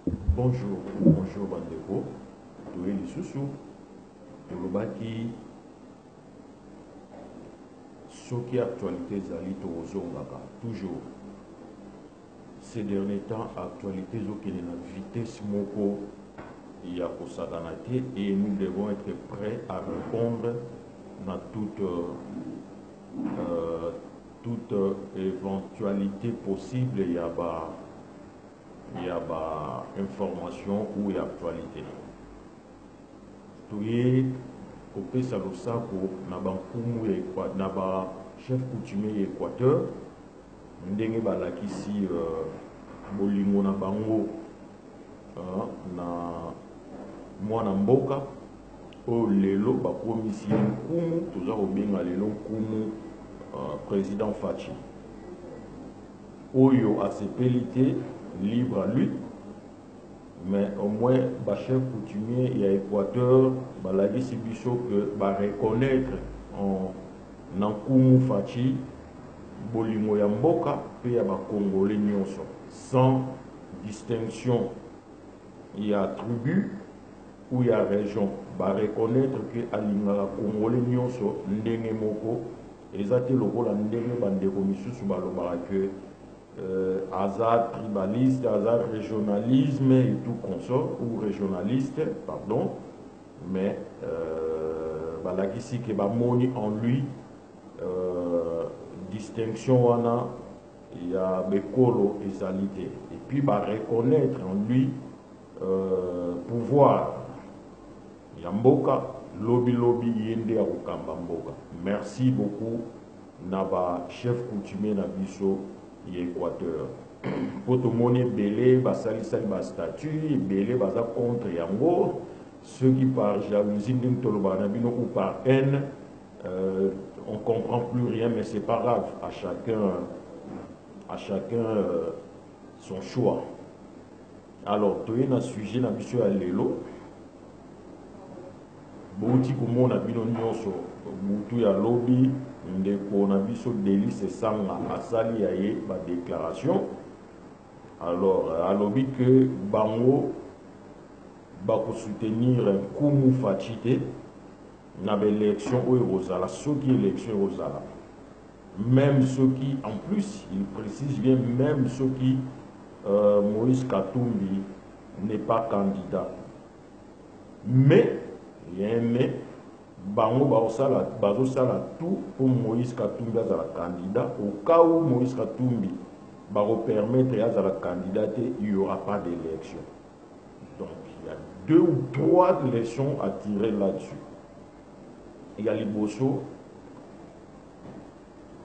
Bonjour, bonjour Bandeko. Toye lisusu. Tolobaki soki actualité zali tozongaka toujours. Ces derniers temps, actualité zokene na vitesse moko ya kosakana te et nous devons être prêts à répondre dans toute éventualité possible. Il y a information ou actualité. Toye kopesa losako na bankumu na ba chef coutumier Équateur ndenge balakisi bolingo na bango na mwana mboka oyo lelo bakomisi nkumu toza kobenga lelo nkumu président Faci oyo asepeli te, libre à lui, mais au moins ba chef coutumier et à Équateur balakisi biso que ba reconnaître en Nkumu Faci bolingo ya mboka pe ya ba congolais nyonso sans distinction. Il y a tribu ou il y a région ba reconnaître que alingaka congolais nyonso ndenge moko ezate lokola ndenge bandeko misusu balobaka que hasard tribaliste, hasard régionalisme et tout consort, ou régionaliste, pardon, mais balakisi ke bamoni en lui distinction wana ya bekolo ezalité et puis reconnaître en lui pouvoir ya mboka lobi yende ya kokamba mboka. Merci beaucoup na ba chef coutumier na biso Équateur. Pour tout le monde, belé, basali ba statut, belé, baza contre yango. Ceux qui par jalousie ou par haine, on comprend plus rien, mais c'est pas grave. À chacun son choix. Alors, tu es un sujet na biso ya lelo. Bouti kumo na bino nyonso, mutu ya lobby. Ndeko na biso Délice Sanga asali ya ye ba déclaration. Alors alobi que bango bako soutenir Nkumu Faci te na élection oyo kozala soki élection kozala. Même ceux qui, en plus il précise bien, même ceux qui Moïse Katumbi n'est pas candidat. Mais il y a un mais bango bazosala tout pour Moïse Katumbi azala candidat. Au cas où Moïse Katumbi va permettre azala candidat, il n'y aura pas d'élection. Donc il y a 2 ou 3 leçons à tirer là-dessus. Il y a Liboso.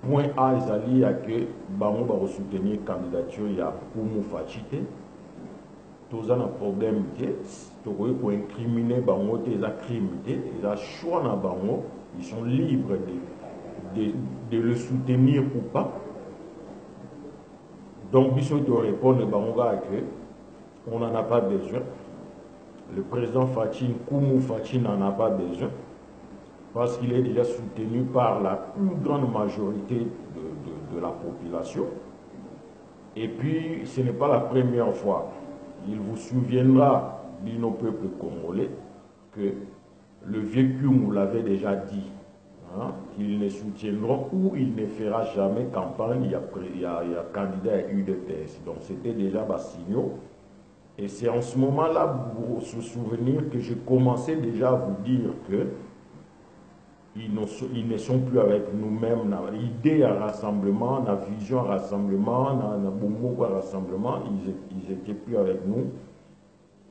Point A ezali à que bango va soutenir candidature ya Nkumu Faci te. Tous un problème pour incriminer bango te eza crime te, eza choix na bango, ils sont libres de le soutenir ou pas. Donc biso de répondre bango que on n'en a pas besoin. Le président Faci, Nkumu Faci n'en a pas besoin parce qu'il est déjà soutenu par la plus grande majorité de la population. Et puis ce n'est pas la première fois. Il vous souviendra, dit nos peuples congolais, que le vieux Kyungu l'avait déjà dit, hein, qu'ils ne soutiendront ou il ne fera jamais campagne, il y a candidat à UDPS. Donc c'était déjà bas signaux. Et c'est en ce moment-là, pour se souvenir, que je commençais déjà à vous dire que ils ne sont plus avec nous-mêmes. L'idée à rassemblement, la vision à rassemblement, la boumou à rassemblement, ils étaient plus avec nous.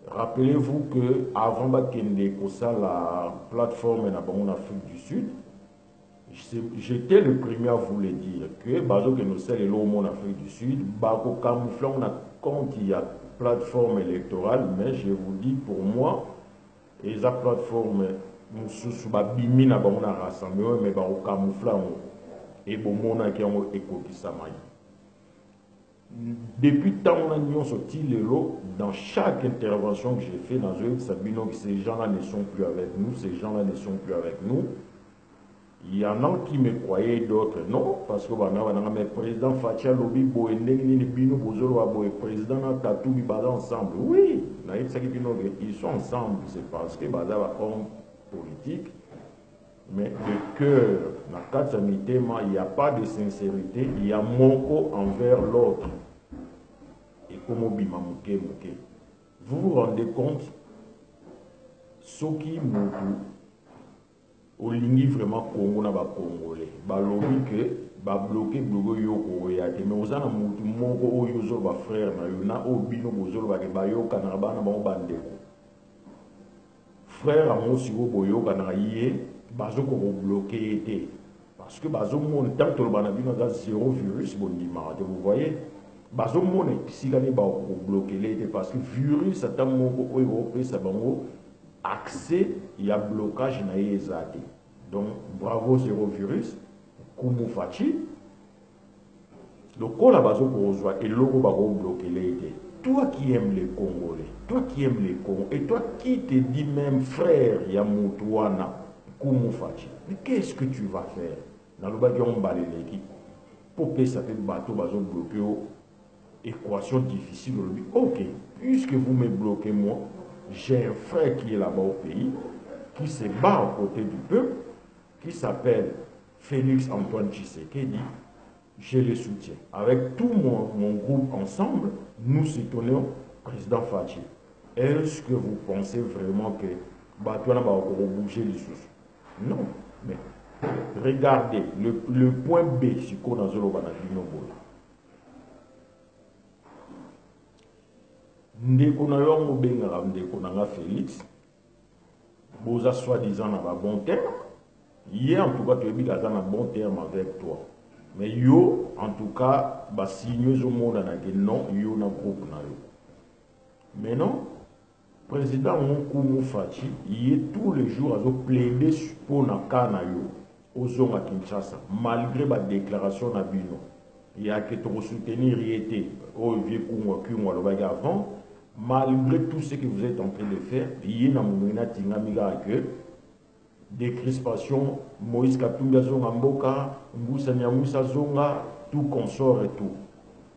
Rappelez-vous que avant la plateforme en Afrique du Sud, j'étais le premier à vous le dire que bazo que nous sommes l'homme en Afrique du Sud, bako camouflé on a compte il y a plateforme électorale, mais je vous dis pour moi, et la plateforme nous sommes bimi na bango na rassemblement mais bako camouflé et bon mona qui ont écouté ça. Depuis tant on a mis sorti le lot dans chaque intervention que j'ai fait dans eux, Sabino, ces gens-là ne sont plus avec nous, ces gens-là ne sont plus avec nous. Il y en a qui me croyaient, d'autres non, parce que le président Fatia Lobi, le président Tatoubi, ensemble. Oui, ils sont ensemble, c'est parce que homme politique, mais de cœur, il n'y a pas de sincérité, il y a manco envers l'autre. Et comme vous vous rendez compte, ce qui olingi vraiment Congo na ba Congolais balobi que ba bloqué yo yate mais ozana mutu moko oyo zo ba frère na yo na obino bozolo ba ke ba yo kana bana ba bandeko frère amosi go boyo kana yé bazo ko bloquer été parce que bazo mon tant to bana bino za zéro virus bondima vous voyez bazo mon sikani ba ko bloquer l'été parce que virus ata moko oyo pesa bango accès, il y a blocage na ezate. Donc bravo zéro virus, Kumu Fachi. Donc on la base pour rejoindre et l'euro va bloquer l'été. Toi qui aimes les Congolais, toi qui aimes les Congolais, et toi qui te dis même frère Yamoutouana, Kumu Fachi, mais qu'est-ce que tu vas faire? Dans le bas on balai l'équipe. Pour que ça fait bateau bazo bloqué, équation difficile. Ok, puisque vous me bloquez moi. J'ai un frère qui est là-bas au pays, qui se bat aux côtés du peuple, qui s'appelle Félix Antoine Tshisekedi. Je le soutiens. Avec tout mon groupe ensemble, nous soutenons le président Fachi. Est-ce que vous pensez vraiment que Batouana va bouger les choses? Non. Mais regardez le point B, c'est qu'on a ndeko na yo mobengaka ndeko na Félix boza soi-disant na ba bon terme hier en tout cas tu es dans un bon terme avec toi mais yo en tout cas ba signes au monde na que non yo na groupe na yo maintenant président Nkumu Fachi il est tous les jours à plaider pour na kana yo ozonga Kinshasa malgré ba déclaration na bino il y a que to soutenir été au vieux Kungwa le avant. Malgré tout ce que vous êtes en train de faire, il y a que des crispations, Moïse Katumbi Zonga Mboka, Mboussa Nyamoussa Zonga, tout consort et tout.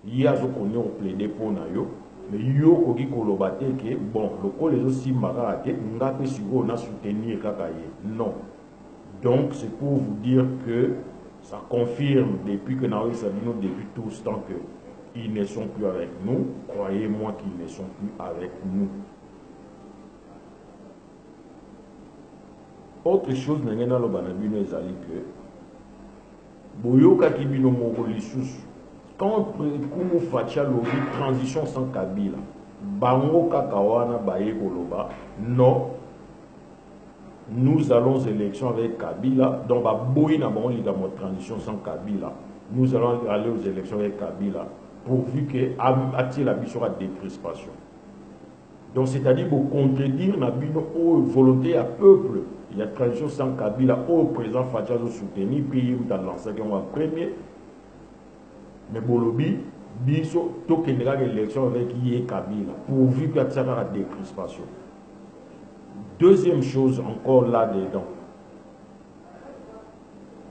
Il y a ce qu'on est plaidé pour Nayo, mais yo koki kolobate que bon, le col les aussi marate, ngape sugo na soutenir kakaye. Non. Donc c'est pour vous dire que ça confirme depuis que Naoui Sabino depuis tout ce temps que ils ne sont plus avec nous. Croyez-moi qu'ils ne sont plus avec nous. Autre chose, nous avons que Boyoka Kibino Mogolisus, quand Kumu Fatia Lobi, transition sans Kabila, Bango Kakawana Baye Koloba, non, nous allons élection avec Kabila, donc Baboui n'a pas eu de transition sans Kabila. Nous allons aller aux élections avec Kabila. Pourvu que attire la mission à décrispation. Donc c'est-à-dire pour contredire la volonté à peuple. Il y a transition sans Kabila au président Fatia de soutenir puis dans l'enseignement premier. Mais Bolobi biso tokenera l'élection avec Yé Kabila pourvu que ça la décrispation. Deuxième chose encore là-dedans.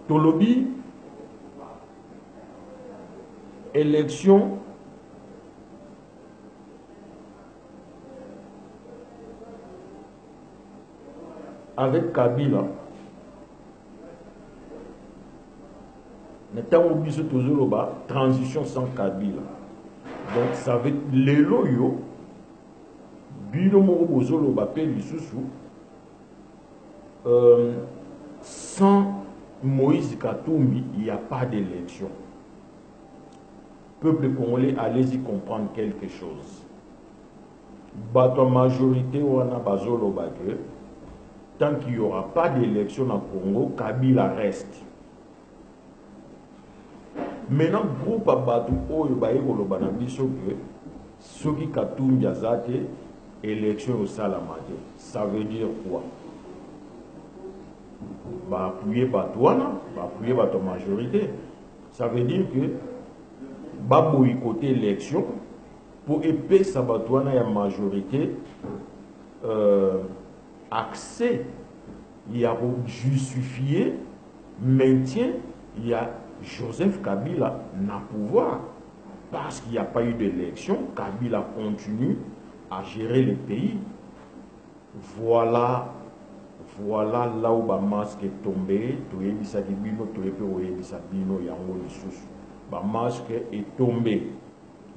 Tolobi élection avec Kabila. Transition sans Kabila. Donc ça veut dire les loyaux, sans Moïse Katumbi, il n'y a pas d'élection. Peuple congolais, allez-y comprendre quelque chose. Bato majorité wana bazolo bagé, tant qu'il n'y aura pas d'élection en Congo, Kabila reste. Maintenant, groupe à Batou Oyo Baye Kolobana biso que ceux qui Katumbi azate élection au Salamade. Ça veut dire quoi? Bah appuyer Batouana, bah appuyer Bato majorité. Ça veut dire que ba boycotter l'élection pour épais Sabatouana la majorité accès il y a justifié maintient, il y a Joseph Kabila na pouvoir. Parce qu'il n'y a pas eu d'élection, Kabila continue à gérer le pays. Voilà là où le masque est tombé. Le masque est tombé.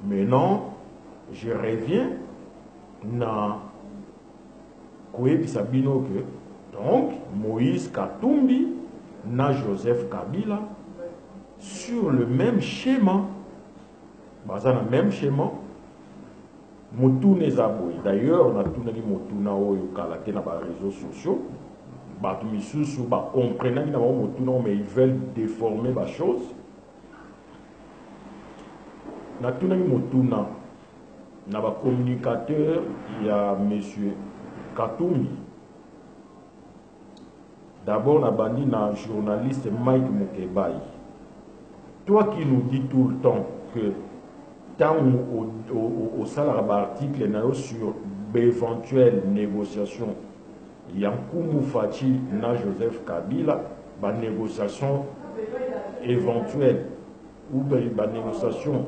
Maintenant, je reviens na donc Moïse Katumbi na Joseph Kabila sur le même schéma. Dans le même schéma, d'ailleurs, on a tout dit Motuna dans les réseaux sociaux. Mais ils veulent déformer la chose. On a tout dit Motuna. Dans les communicateurs, il y a M. Katumbi. D'abord, on a banni un journaliste Mike Mukebai. Toi qui nous dis tout le temps que tant au salaire d'article sur d'éventuelles négociations, il y a Koumou Fati na Joseph Kabila, des négociations éventuelles ou des négociations.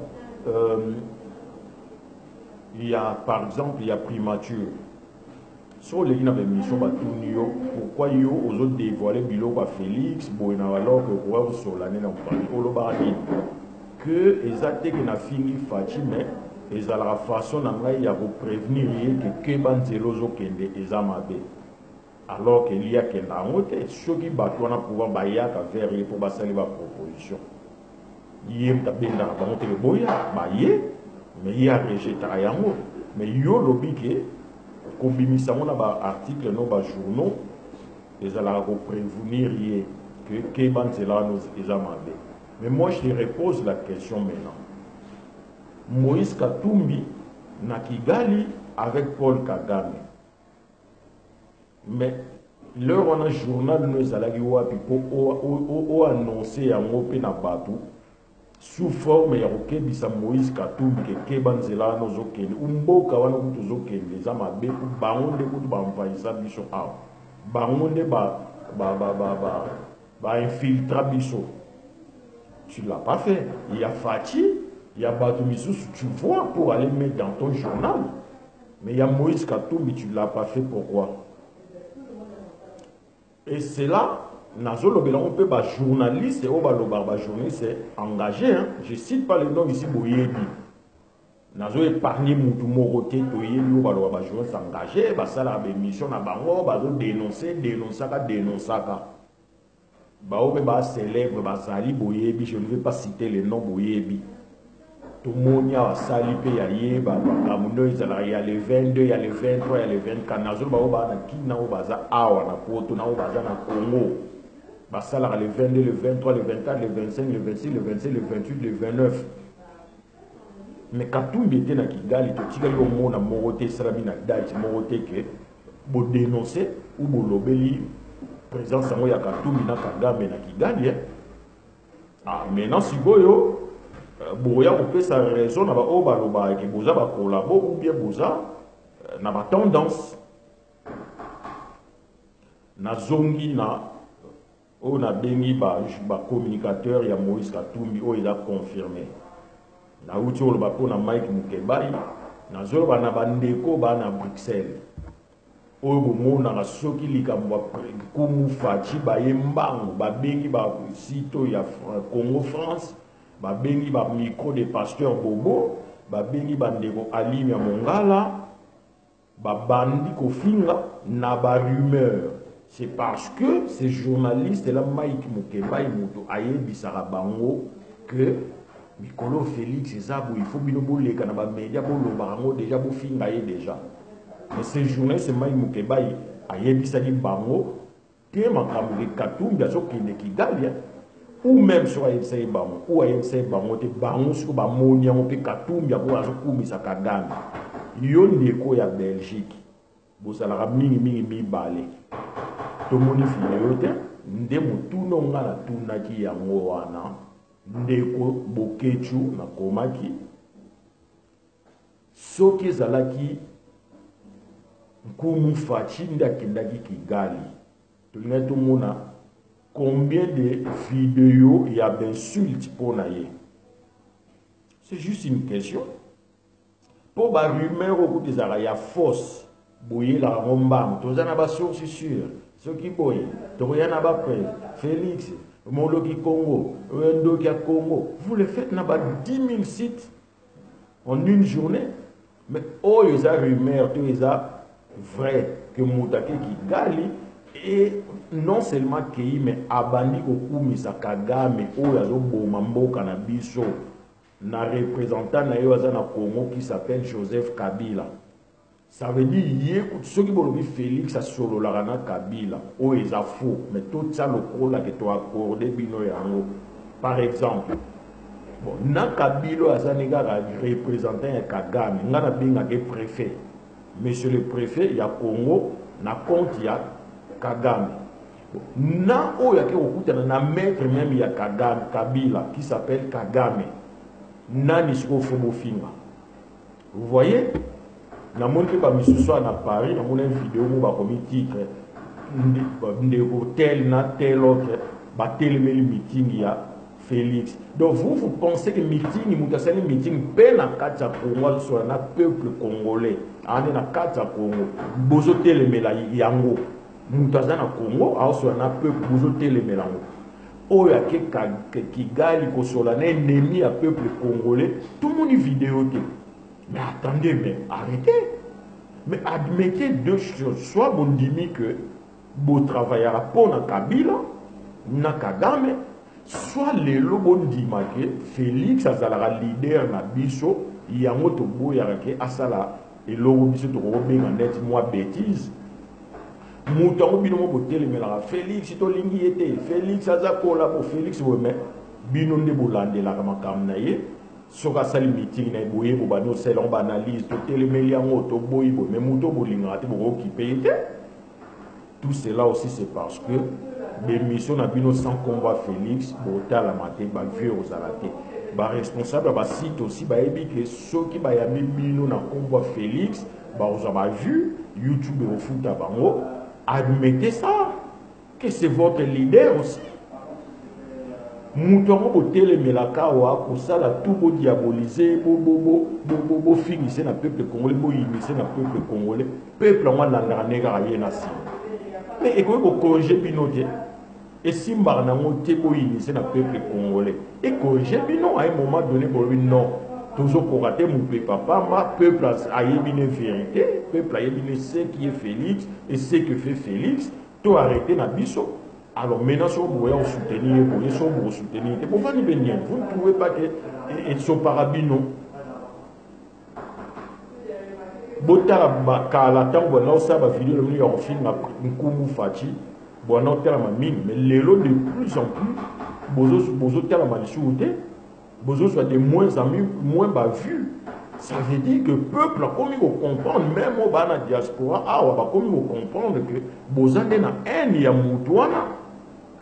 Il y a par exemple, il y a primature. Sur les mission pourquoi ils ont dévoilé Bilo à Félix, Boena alors que vous sur l'année dans Paris, que les attaques n'a fini Fati, mais ils ont la façon d'envoyer à vous prévenir que Keban Zelozo Kende et Zamabe. Alors qu'il y a qu'un amoté, ceux qui battent on a pouvoir bailler à faire pour passer la proposition. Il y a bien dans la montée de Boya, bailler, mais il y a rejeté à Yango. Mais il y a lobby qui combination na article no ba journaux ils allaient prévenir que Keban Zelano Ezamabe. Mais moi je te repose la question maintenant. Moïse Katumbi na Kigali avec Paul Kagame. Mais leur on a journal nous allagi wapi pour annoncer en open na batu sous forme ya kokebisa Moïse Katumbi ke Keban Zelano zokende umboka wana kutu zokende Ezamabe bangonde kutu bamvaisa biso awa bangonde ba infiltra biso. Tu ne l'as pas fait. Il y a Fati, il y a Batumissou, tu vois, pour aller mettre dans ton journal. Mais il y a Moïse Katumbi, tu ne l'as pas fait. Pourquoi? Et c'est là, on peut pas journaliste, journaliste engagé. Hein. Je ne cite pas le nom ici, Boyebi. Nazo épargné Moutou Moroté, Toyebi, journaliste engagé, ça la mission, dénoncer. Baobe célèbre Bazali Boyebi, je ne vais pas citer le nom Boyebi. Tout le monde a sali pe ya yeba, il y a les 22, il y a les 23, il y a les 24. Nazo baoba na kina o baza awa na poto na o baza na Congo. Basala les 22, les 23, les 24, les 25, les 26, les 27, les 28, les 29. Mais Katumbi était na Kigali, to tigali o mona morote salami na date morote ke bo dénoncer ou bo lobeli président Sango ya Katumbi na Kagame na Kigali. Ah, maintenant si boyo boya on peut sa raison na ba o ba loba ke boza ba collabo ou bien boza na ba tendance na zongi na on a bengi ba communicateur ya Moïse Katumbi o il a confirmé na uti o ba pona Mike Mukebai na zo ba na bandeko ba na Bruxelles. Oyo bomona soki likambo Koumou Fati baye mbango babengi ba sito ya Congo France babengi ba micro de pasteur Bobo babengi bandeko Alimi ya Mongala babandi kofinga na ba rumeur. C'est parce que ces journalistes là Mike Mukebai moto ayebisaka bango que Mikolo Félix Ezabou il faut bino boleka na ba média boloba bango déjà bofinga ye déjà. Mais ces journées, c'est Mike Mukebai a yebisaki bango te makambo Katumbi azokende Kigali ou même sur ayebisaki bango ou ayebisaki bango te bango siko bamoni yango mpe Katumbi abo azokumisa Kagame yo ndeko ya Belgique bosalaka mingi mibale tomoni filio te nde motuno nga na tunaki yango wana ndeko Bokechu nakomaki soki ezalaki Koumou Fati ndakendaki Kigali. Tolinga tomona combien de vidéos il y a d'insultes pour naïe. C'est juste une question. Pour la rumeur au bout des arrêts, il y a fausse. Bouillé la rombam. Tous en avez source sûre. Ceux qui bouillent. Tous en avez prêt. Félix. Moloki Congo. Rendo qui a Congo. Vous le faites, n'a pas 10 000 sites en une journée. Mais oh, il y a rumeur, tout est vrai que Moutake qui gali. Et non seulement Kei, mais Abandi Kokumi Sakagame, oh, il y a Bomambo Kanabiso. Na représentant na Congo qui s'appelle Joseph Kabila. Ça veut dire que ceux qui vont Félix a solo la rana Kabila, oh ils a faux, mais tout ça le rôle que tu as accordé bino yango. Par exemple, bon, na Kabila azanega représentant ya Kagame, ngana binga ke préfet. Monsieur le préfet, il y a Congo, na compte ya Kagame. Bon, na o ya ke okutana na maître même ya Kagame, Kabila qui s'appelle Kagame. Nani siko fobo finga. Vous voyez? Na montre pas misuso na Paris, na montre une vidéo où ba komi titre de hôtel na tel autre ba telemeli meeting ya Félix. Donc vous pensez que meeting mutasani meeting pe na kati Congo sur na peuple congolais. Ane na kati Congo. Bozo telemela yango. Mutasana Congo a sur na peuple bozo telemela yango. Oya Kigali Kosola, un ennemi à peuple congolais, tout le monde vidéo. Mais attendez, mais arrêtez. Mais admettez deux choses. Soit vous dites que vous travaillez pour na Kabila, na Kagame, soit les lobos disent que Félix azala leader na biso, il y a un autre bout yarake asala et lobo biso to robin en net moi bêtise. Moutango binomo botel melara Félix to lingi était Félix azakola bo Félix weme bino nde bolande la makam na ye soka sali meeting na boye bo bano selon analyse to telemeli yango to boyi bo mais mouto bolinga te bo occuper te. Tout cela aussi c'est parce que les missions na bino sans combat Félix bota la maté ba vieux aux alaté ba responsable ba site aussi ba ebi que ceux qui ba yami bino na combat Félix ba vous avez vu YouTube au foot à bango. Admettez ça, que c'est votre leader aussi. Moutongo botel melakawa pour ça la tout beau diaboliser, bo finissez na peuple congolais, bo initier na peuple congolais, peuple en la nega yena si. Mais et quoi congé binoté et si marnango te bo initier na peuple congolais. Et congé bino à un moment donné bo non. Toujours pour rater mon papa, ma peuple a une vérité, peuple a une ce qui est Félix et ce que fait Félix, tout arrêter na biso. Alors maintenant, si vous voulez soutenir, vous soutenir, vous ne trouvez pas que ils sont parabino. Bota kala tango na osaba vidéo le en film Nkumu Fati, bon terme mine, mais les lots de plus en plus, bozo terme malchouté. Besoin soit de moins en moins vus. Ça veut dire que le peuple a commis au comprendre, même au bas de la diaspora, a commis au comprendre que besoin d'un haine y a moutouana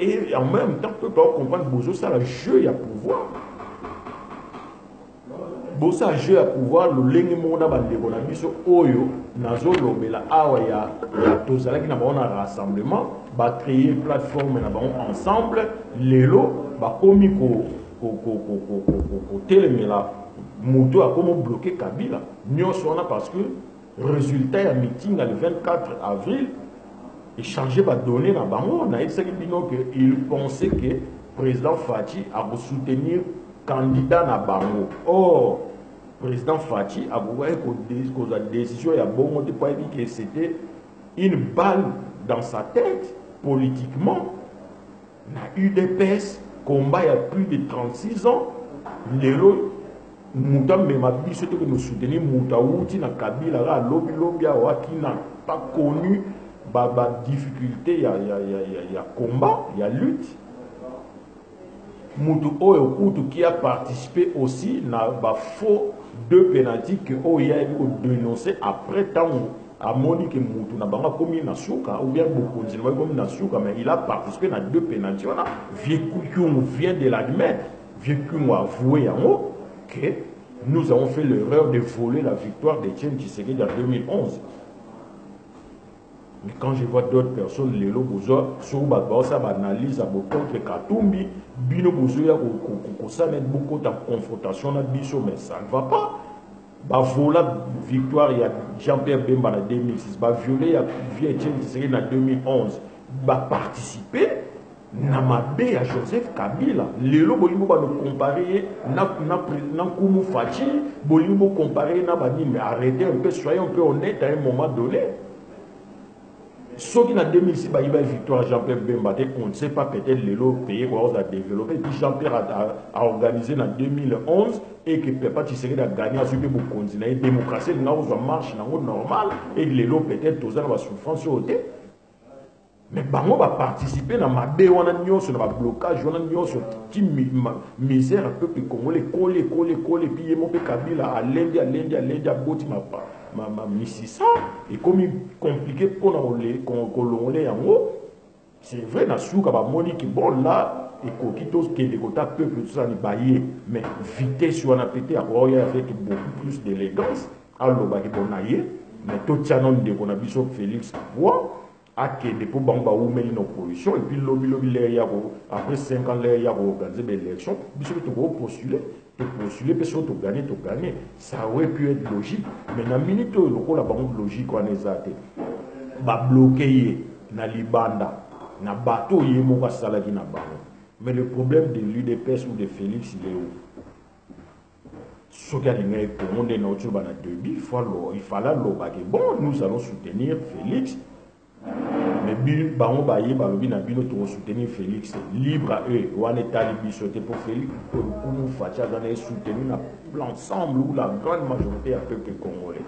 et en même temps que le peuple comprendre besoin ça le jeu y a pouvoir. Besoin jeu à pouvoir le lengi mona bande bona biso oyo nazo lobela awa ya tozala ki na ba on a rassemblement ba créer plateforme na ba ensemble lelo ba commis ko telemela moto a comment bloquer Kabila nyosona parce que résultat ya meeting le 24 avril et changer ba donner na bango na esaki bino que il pensait que président Fati a soutenir candidat na bango. Or président Fati a voulu que la décision ya bongo de pas dire que c'était une balle dans sa tête politiquement na UDPS combat il y a plus de 36 ans. Les lots, nous que nous soutenons Moutaouti, na Kabila, lobby, qui n'a pas connu difficulté, il y a combat, il y a lutte. Moutou qui a participé aussi à faux deux pénalties que il a dénoncé après tant à Monique Moutou n'a pas commis na souka ou bien beaucoup de comme na souka mais il a participé à deux pénalties. Vieux vient de l'admettre, vieux a avoué en haut que nous avons fait l'erreur de voler la victoire d'Étienne Tshisekedi en 2011. Mais quand je vois d'autres personnes, les lobozo, sur ça analyse à contre Katumbi, bino bozo ya ça met beaucoup de confrontation na biso, mais ça ne va pas. Bah voilà victoire il y a Jean-Pierre Bemba en 2006, bah violé il y a Vietien Tshisekedi en 2011, bah participer na mabe à Joseph Kabila. Lelo bolingo ba nous comparer na Koumou Fachi, bolingo comparer na bani, mais arrêtez un peu, soyons un peu honnêtes à un moment donné. Ceux qui en 2006, il y a victoire Jean-Pierre Bemba, on ne sait pas peut-être le pays qu'on a développé. Puis Jean-Pierre a organisé en 2011 et que Papa Tshisekedi a gagné à ce que vous continuez. La démocratie, nous avons marche normal et le peut-être tous la souffrance au thé. Mais on va participer dans ma bé, on a dans ma blocage, on a sur qui misère un peu plus congolais, coller, puis il y a Kabila à l'Inde, à Boti, ma misisa, et comme il est compliqué pour nous les en haut, c'est vrai, dans ce cas, Monique, bon là, et Kokitos, qui est des quotas peuple, tout ça, n'est mais vitesse, on a pété, avec beaucoup plus d'élégance, alors, mais tout ça, non, on a vu sur Félix Bois. Des pour bamba ou mais une opposition et puis lobby après 5 ans il y a organisé des élections puis tu peux postuler peut gagner ça aurait pu être logique mais dans minute le la banque logique on est zaté ba bloquer na libanda na bateau yemo ka sala ki na bango mais le problème de l'UDPS ou de Félix il est où ce qui a dit pour monde na autour bana début il fallait bon nous allons soutenir Félix. Mais bango baye balobi na bino to soutenir Félix libre à eux ou en état libre sauter pour Félix pour nous fatia dans les soutenir l'ensemble ou la grande majorité du peuple congolais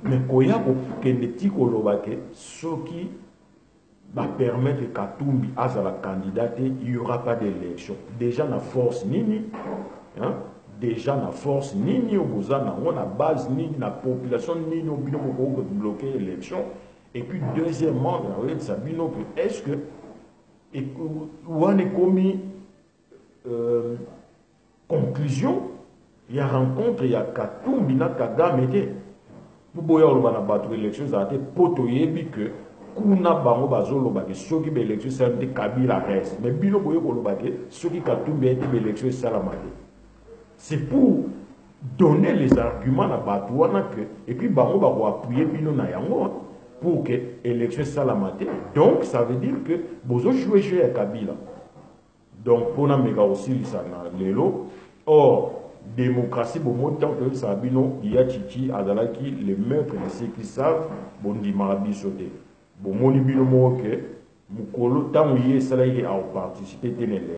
mais koya ko kendeti ko lobake ce qui va permettre que Katumbi à la candidate il y aura pas d'élection déjà na force nini hein déjà na force nini obozana on a base nini na population nini obino ko bloquer l'élection. Et puis, deuxièmement, est-ce que, on est commis conclusion, il y a rencontre, il y a Katumbi, Kagame, pour boya ou le battre l'élection, ça a été potoyebi que, kuna bango bazolo bake, ceux qui l'élection, ça a été Kabila reste. Mais bino boya ou le bake, ceux qui Katumbi a été l'élection, ça l'a maté. C'est pour donner les arguments à Batouana que, et puis bango bako appuyer bino na yango, pour que l'élection soit la matinée. Donc, ça veut dire que vous jouez à Kabila. Donc, pour nous, aussi, ça l'élo. Or, démocratie, bon, tant que ça il y a Chichi, Adalaki, les maîtres de ceux qui savent, bon, dit Marabi sauté. Bon, mon ibino, ok, Moukolo, tant qu'il y a ça, il a participé,